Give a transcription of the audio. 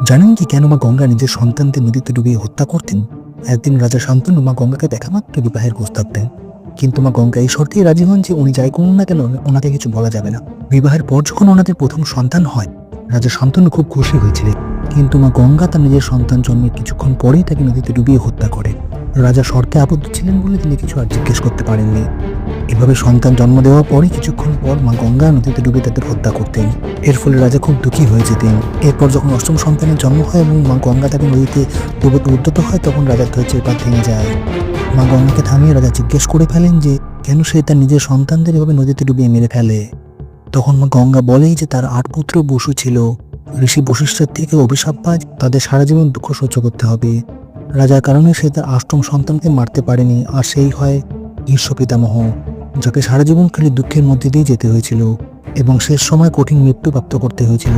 জানেন কি কেন মা গঙ্গা নিজের সন্তানদের নদীতে ডুবিয়ে হত্যা করতেন? একদিন রাজা শান্তনু মা গঙ্গাকে দেখা মাত্র বিবাহের প্রস্তাব দেন, কিন্তু মা গঙ্গা এই শর্তেই রাজি হন যে উনি যাই করুন না কেন ওনাকে কিছু বলা যাবে না। বিবাহের পর যখন ওনাদের প্রথম সন্তান হয়, রাজা শান্তনু খুব খুশি হয়েছিলেন, কিন্তু মা গঙ্গা তার নিজের সন্তান জন্মের কিছুক্ষণ পরেই তাকে নদীতে ডুবিয়ে হত্যা করে। রাজা শর্তে আবদ্ধ ছিলেন বলে তিনি কিছু আর জিজ্ঞেস করতে পারেননি। এভাবে সন্তান জন্ম দেওয়ার পরই কিছুক্ষণ পর মা গঙ্গা নদীতে ডুবে তাদের হত্যা করতেন। এর ফলে রাজা খুব দুঃখী হয়ে যেতেন। এরপর যখন অষ্টম সন্তানের জন্ম হয় এবং মা গঙ্গা তাকে নদীতে ডুবে উদ্যত হয়, তখন রাজার ধৈর্যের বাঁধ ভেঙে যায়। মা গঙ্গাকে থামিয়ে রাজা জিজ্ঞেস করে ফেলেন যে কেন সে তার নিজের সন্তানদের এভাবে নদীতে ডুবিয়ে মেরে ফেলে। তখন মা গঙ্গা বলেই যে তার ৮ পুত্র বসু ছিল, ঋষি বশিষ্ঠের থেকে অভিশাপ পায় তাদের সারা জীবন দুঃখ সহ্য করতে হবে। রাজার কারণে সে তার ৮ম সন্তানকে মারতে পারেনি, আর সেই হয় ভীষ্ম পিতামহ, যাকে সারা জীবন খালি দুঃখের মধ্যে দিয়ে যেতে হয়েছিল এবং শেষ সময় কঠিন মৃত্যু প্রাপ্ত করতে হয়েছিল।